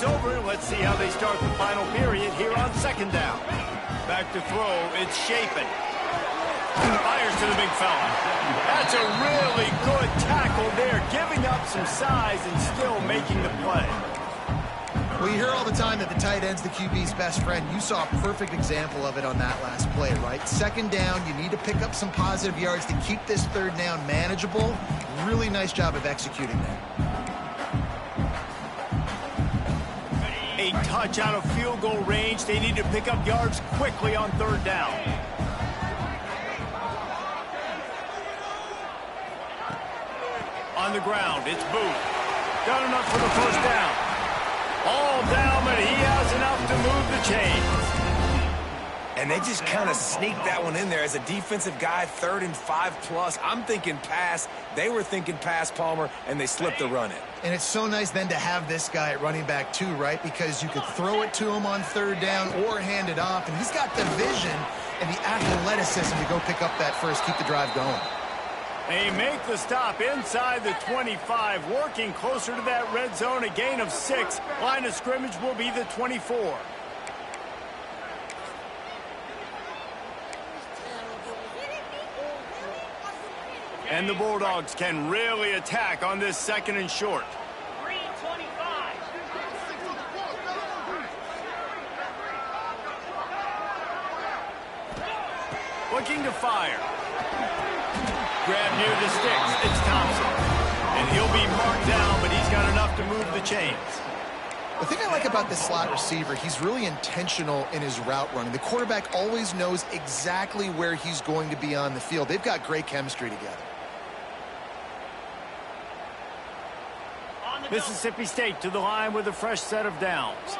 Over. Let's see how they start the final period here on second down. Back to throw. It's Shapen. Fires to the big fella. That's a really good tackle there, giving up some size and still making the play. Well, you hear all the time that the tight end's the QB's best friend. You saw a perfect example of it on that last play, right? Second down, you need to pick up some positive yards to keep this third down manageable. Really nice job of executing that. A touch out of field goal range. They need to pick up yards quickly on third down. On the ground, it's Booth. Got enough for the first down. All down, but he has enough to move the chains. And they just kind of sneaked that one in there as a defensive guy, 3rd and 5+. I'm thinking pass. They were thinking pass, Palmer, and they slipped to run it. And it's so nice then to have this guy at running back too, right? Because you could throw it to him on third down or hand it off. And he's got the vision and the athleticism to go pick up that first, keep the drive going. They make the stop inside the 25, working closer to that red zone, a gain of 6. Line of scrimmage will be the 24. And the Bulldogs can really attack on this second and short. 3:25. looking to fire. Grab near the sticks. It's Thompson. And he'll be marked down, but he's got enough to move the chains. The thing I like about this slot receiver, he's really intentional in his route running. The quarterback always knows exactly where he's going to be on the field. They've got great chemistry together. Mississippi State to the line with a fresh set of downs.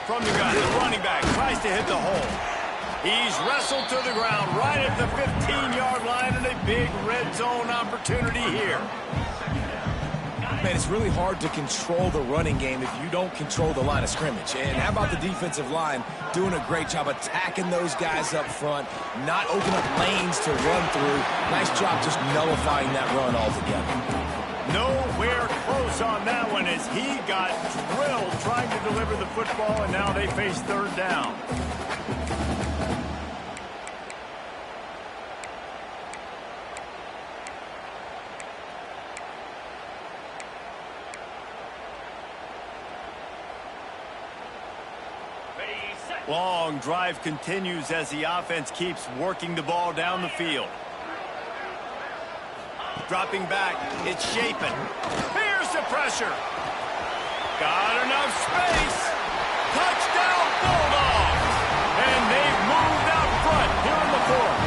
From the gun, the running back tries to hit the hole. He's wrestled to the ground right at the 15-yard line, and a big red zone opportunity here. Man, it's really hard to control the running game if you don't control the line of scrimmage. And how about the defensive line doing a great job attacking those guys up front, not opening up lanes to run through. Nice job just nullifying that run altogether. Nowhere close on that one as he got drilled trying to deliver the football, and now they face third down. Long drive continues as the offense keeps working the ball down the field. Dropping back, it's Shapen. Here's the pressure. Got enough space. Touchdown Bulldogs. And they've moved out front here in the fourth.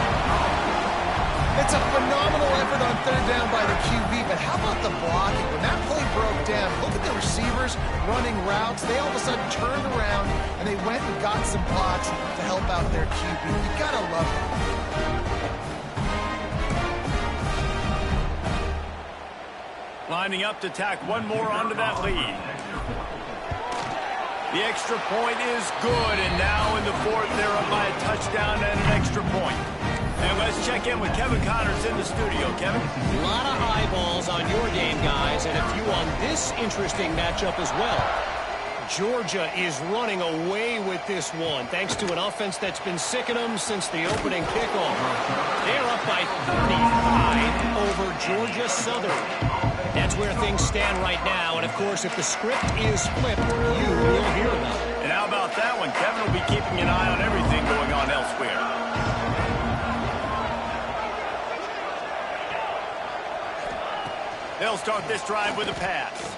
It's a phenomenal effort on third down by the QB, but how about the blocking? When that play broke down, look at the receivers running routes. They all of a sudden turned around, and they went and got some blocks to help out their QB. You gotta love it. Lining up to tack one more onto that lead. The extra point is good, and now in the fourth, they're up by a touchdown and an extra point. And let's check in with Kevin Connors in the studio. Kevin? A lot of eyeballs on your game, guys, and a few on this interesting matchup as well. Georgia is running away with this one, thanks to an offense that's been sicking them since the opening kickoff. They're up by 35 over Georgia Southern. That's where things stand right now, and of course, if the script is flipped, you will hear about it. And how about that one? Kevin will be keeping an eye on everything going on elsewhere. They'll start this drive with a pass.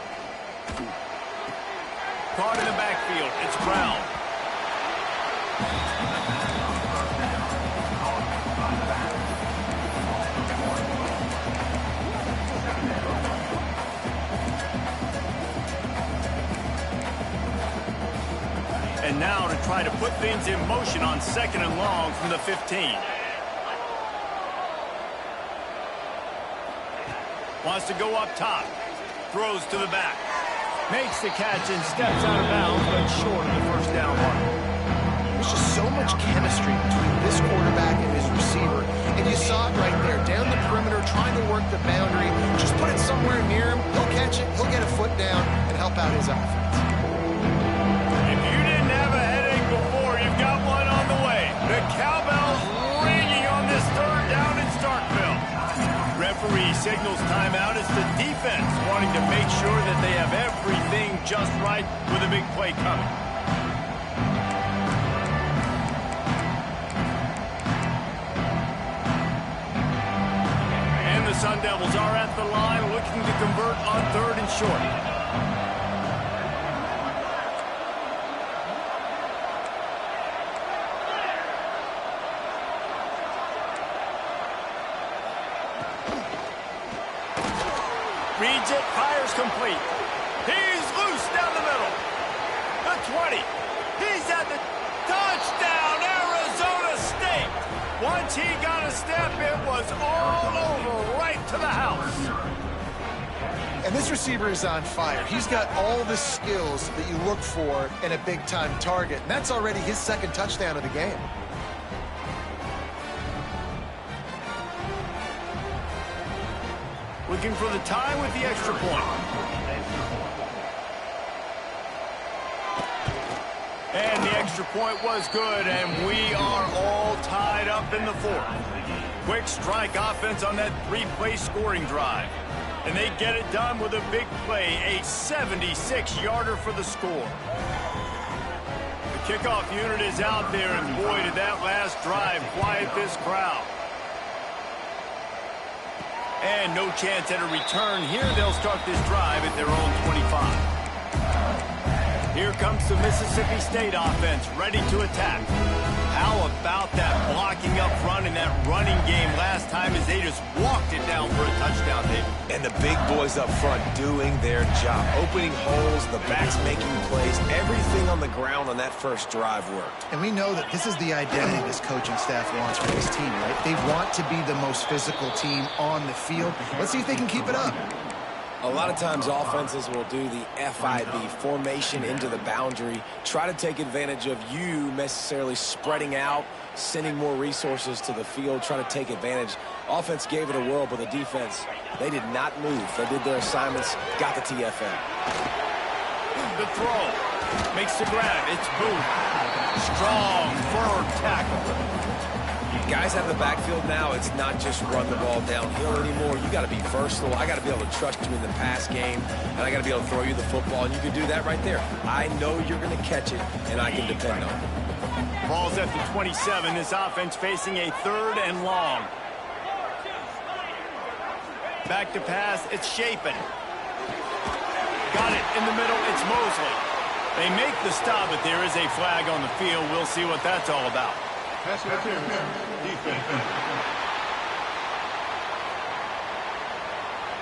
Caught in the backfield. It's Brown. And now to try to put things in motion on second and long from the 15. Wants to go up top. Throws to the back. Makes the catch and steps out of bounds, but short of the first down mark. There's just so much chemistry between this quarterback and his receiver. And you saw it right there. Down the perimeter, trying to work the boundary. Just put it somewhere near him. He'll catch it. He'll get a foot down and help out his offense. If you didn't have a headache before, you've got one on the way. The cowbell's ringing on this third down in Starkville. Referee signals timeout as the defense wanting to make sure that they have everything just right with a big play coming. And the Sun Devils are at the line looking to convert on third and short. Reads it, fires complete. He's loose down the middle. The 20. He's at the touchdown, Arizona State. Once he got a step, it was all over right to the house. And this receiver is on fire. He's got all the skills that you look for in a big-time target. And that's already his second touchdown of the game. Looking for the tie with the extra point. And the extra point was good, and we are all tied up in the fourth. Quick strike offense on that three-play scoring drive. And they get it done with a big play, a 76-yarder for the score. The kickoff unit is out there, and boy, did that last drive quiet this crowd. And no chance at a return here. They'll start this drive at their own 25. Here comes the Mississippi State offense, ready to attack. How about that blocking up front and that running game last time as they just walked it down for a touchdown, David? And the big boys up front doing their job. Opening holes, the backs making plays. Everything on the ground on that first drive worked. And we know that this is the identity this coaching staff wants for this team, right? They want to be the most physical team on the field. Let's see if they can keep it up. A lot of times offenses will do the FIB, formation into the boundary, try to take advantage of you necessarily spreading out, sending more resources to the field, try to take advantage. Offense gave it a whirl, but the defense, they did not move. They did their assignments, got the TFL. The throw, makes the grab, it's Booth. Strong, firm tackle. Guys have the backfield now. It's not just run the ball downhill anymore. You got to be versatile. I got to be able to trust you in the pass game, and I got to be able to throw you the football, and you can do that right there. I know you're going to catch it, and I can depend on it. Ball's at the 27. This offense facing a 3rd and long. Back to pass. It's Shapen. Got it in the middle. It's Mosley. They make the stop, but there is a flag on the field. We'll see what that's all about. Pass interference. Defense.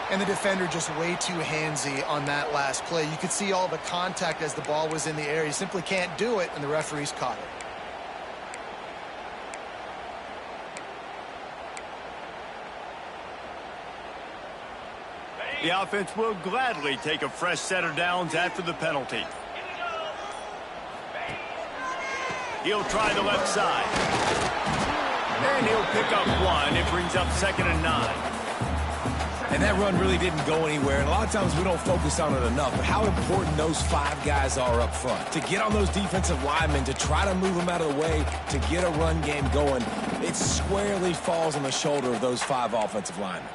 And the defender just way too handsy on that last play. You could see all the contact as the ball was in the air. He simply can't do it, and the referees caught it. The offense will gladly take a fresh set of downs after the penalty. He'll try the left side. And he'll pick up 1. It brings up 2nd and 9. And that run really didn't go anywhere. And a lot of times we don't focus on it enough. But how important those 5 guys are up front. To get on those defensive linemen, to try to move them out of the way, to get a run game going, it squarely falls on the shoulder of those 5 offensive linemen.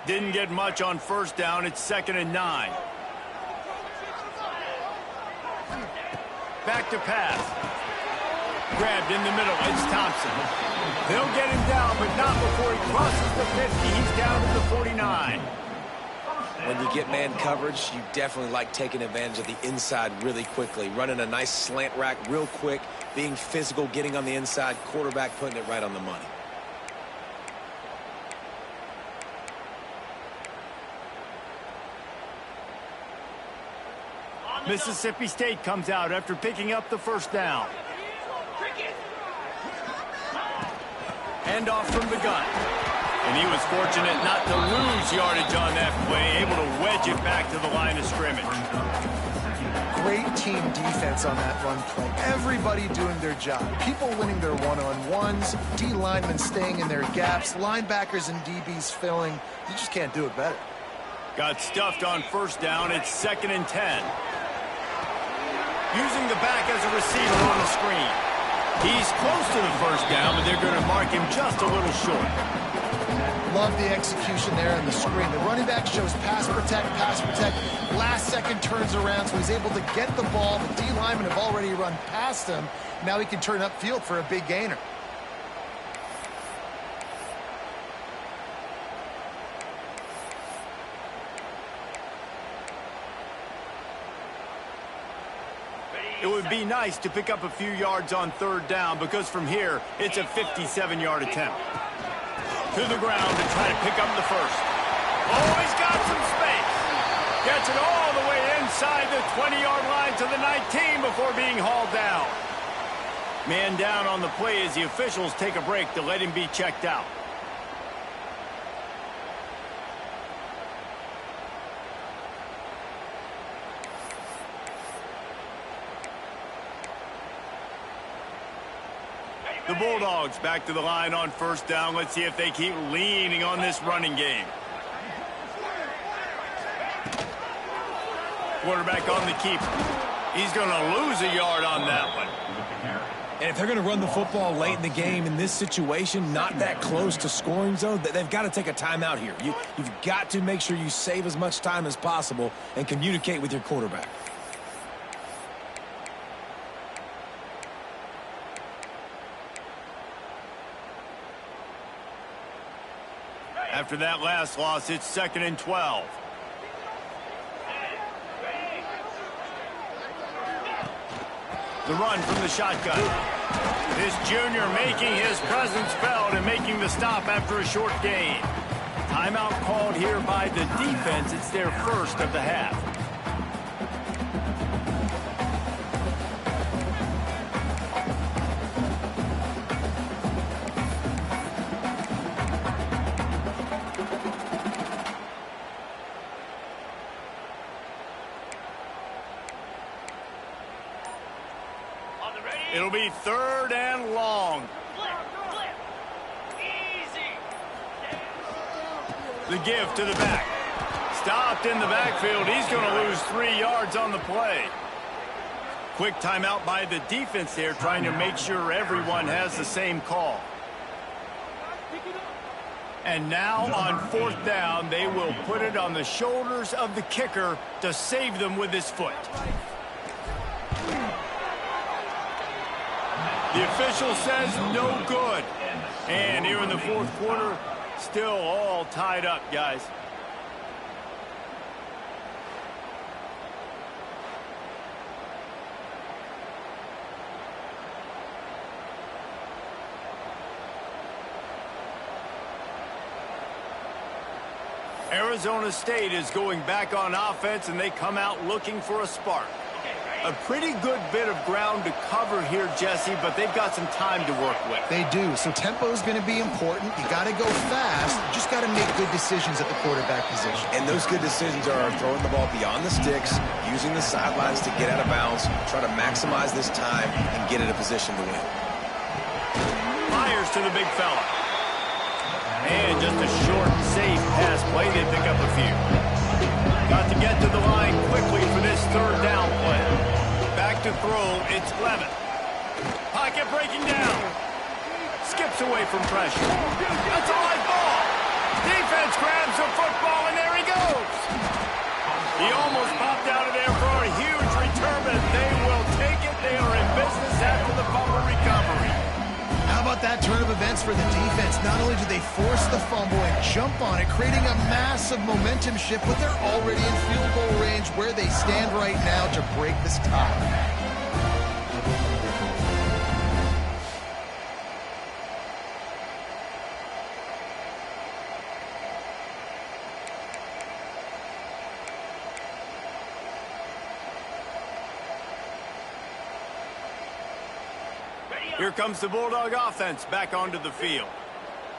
Didn't get much on 1st down. It's 2nd and 9. Back to pass. Grabbed in the middle. It's Thompson. They'll get him down, but not before he crosses the 50. He's down to the 49. When you get man coverage, you definitely like taking advantage of the inside really quickly. Running a nice slant rack real quick, being physical, getting on the inside, quarterback putting it right on the money. Mississippi State comes out after picking up the 1st down. Handoff from the gun. And he was fortunate not to lose yardage on that play, able to wedge it back to the line of scrimmage. Great team defense on that run play. Everybody doing their job. People winning their one-on-ones, D linemen staying in their gaps, linebackers and DBs filling. You just can't do it better. Got stuffed on 1st down. It's 2nd and 10. Using the back as a receiver on the screen. He's close to the 1st down, but they're going to mark him just a little short. Love the execution there on the screen. The running back shows pass protect, last second turns around, so he's able to get the ball. The D linemen have already run past him. Now he can turn upfield for a big gainer. It would be nice to pick up a few yards on 3rd down because from here, it's a 57-yard attempt. To the ground to try to pick up the 1st. Oh, he's got some space. Gets it all the way inside the 20-yard line to the 19 before being hauled down. Man down on the play as the officials take a break to let him be checked out. The Bulldogs back to the line on 1st down. Let's see if they keep leaning on this running game. Quarterback on the keeper. He's going to lose a yard on that one. And if they're going to run the football late in the game in this situation, not that close to scoring zone, they've got to take a timeout here. You've got to make sure you save as much time as possible and communicate with your quarterback. After that last loss, it's 2nd and 12. The run from the shotgun. This junior making his presence felt and making the stop after a short gain. Timeout called here by the defense. It's their first of the half. It'll be 3rd and long. The give to the back. Stopped in the backfield. He's going to lose 3 yards on the play. Quick timeout by the defense there, trying to make sure everyone has the same call. And now on 4th down, they will put it on the shoulders of the kicker to save them with his foot. The official says no good. And here in the 4th quarter, still all tied up, guys. Arizona State is going back on offense, and they come out looking for a spark. A pretty good bit of ground to cover here, Jesse, but they've got some time to work with. They do. So tempo is going to be important. You got to go fast. You just got to make good decisions at the quarterback position. And those good decisions are throwing the ball beyond the sticks, using the sidelines to get out of bounds, try to maximize this time and get in a position to win. Fires to the big fella. And just a short, safe pass play. They pick up a few. Got to get to the line quickly for this 3rd down play. Back to throw, it's Levitt. Pocket breaking down. Skips away from pressure. That's a live ball. Defense grabs the football, and there he goes. He almost popped out of there for a huge return, but they will take it. They are in business after the fumble recovery. How about that turn of events for the defense? Not only do they force the fumble and jump on it, creating a massive momentum shift, but they're already in field goal range where they stand right now to break this tie. Here comes the Bulldog offense back onto the field.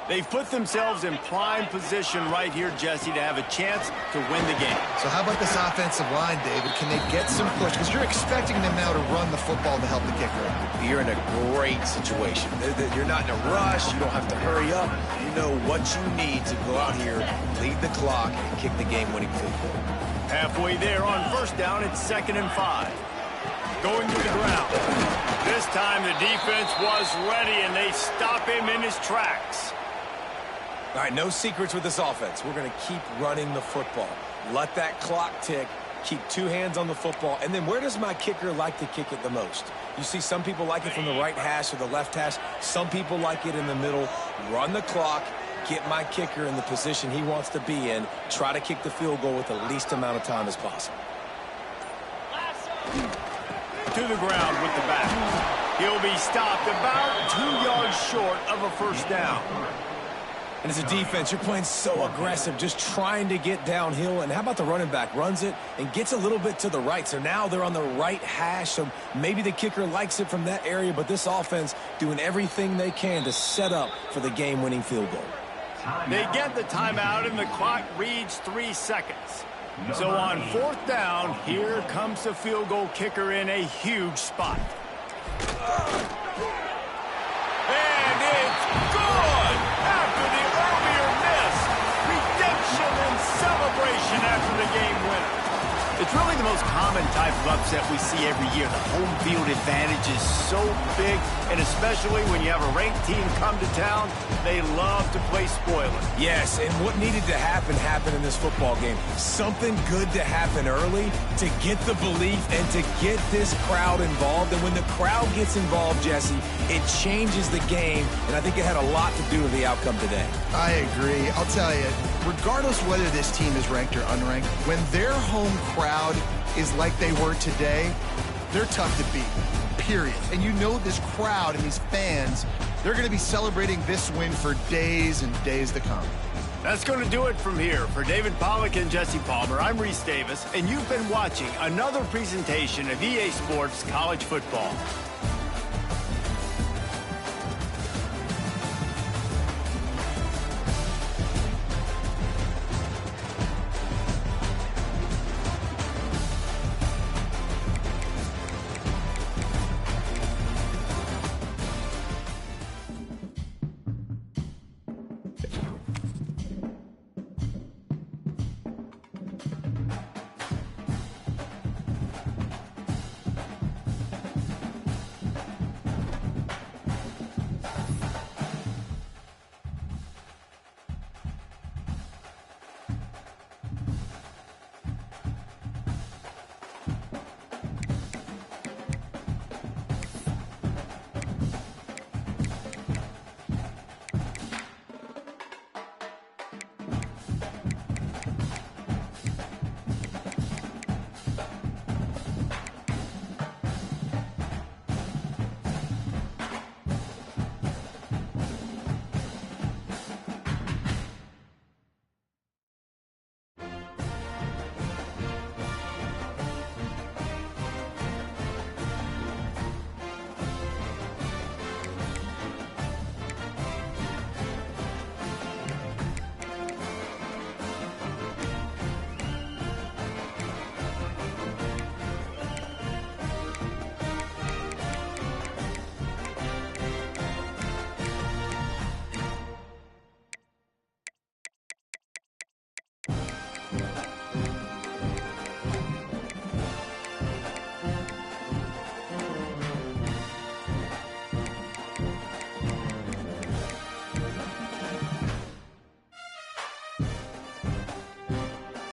They've put themselves in prime position right here, Jesse, to have a chance to win the game. So how about this offensive line, David? Can they get some push? Because you're expecting them now to run the football to help the kicker. You're in a great situation. You're not in a rush. You don't have to hurry up. You know what you need to go out here, lead the clock, and kick the game-winning field goal. Halfway there on 1st down, it's 2nd and 5. Going to the ground. This time the defense was ready, and they stop him in his tracks. All right, no secrets with this offense. We're going to keep running the football. Let that clock tick. Keep 2 hands on the football. And then where does my kicker like to kick it the most? You see some people like it from the right hash or the left hash. Some people like it in the middle. Run the clock. Get my kicker in the position he wants to be in. Try to kick the field goal with the least amount of time as possible. To the ground with the back. He'll be stopped about 2 yards short of a 1st down. And as a defense, you're playing so aggressive, just trying to get downhill. And how about the running back? Runs it and gets a little bit to the right. So now they're on the right hash. So maybe the kicker likes it from that area. But this offense doing everything they can to set up for the game-winning field goal. They get the timeout, and the clock reads 3 seconds. So on 4th down, here comes the field goal kicker in a huge spot. And it's good! After the earlier miss, redemption and celebration after the game winner. It's really the most common type of upset we see every year. The home field advantage is so big, and especially when you have a ranked team come to town, they love to play spoiler. Yes, and what needed to happen happened in this football game. Something good to happen early to get the belief and to get this crowd involved. And when the crowd gets involved, Jesse, it changes the game, and I think it had a lot to do with the outcome today. I agree. I'll tell you, regardless whether this team is ranked or unranked, when their home crowd is like they were today, they're tough to beat, period. And you know this crowd and these fans, they're going to be celebrating this win for days and days to come. That's going to do it from here. For David Pollack and Jesse Palmer, I'm Reese Davis, and you've been watching another presentation of EA Sports College Football.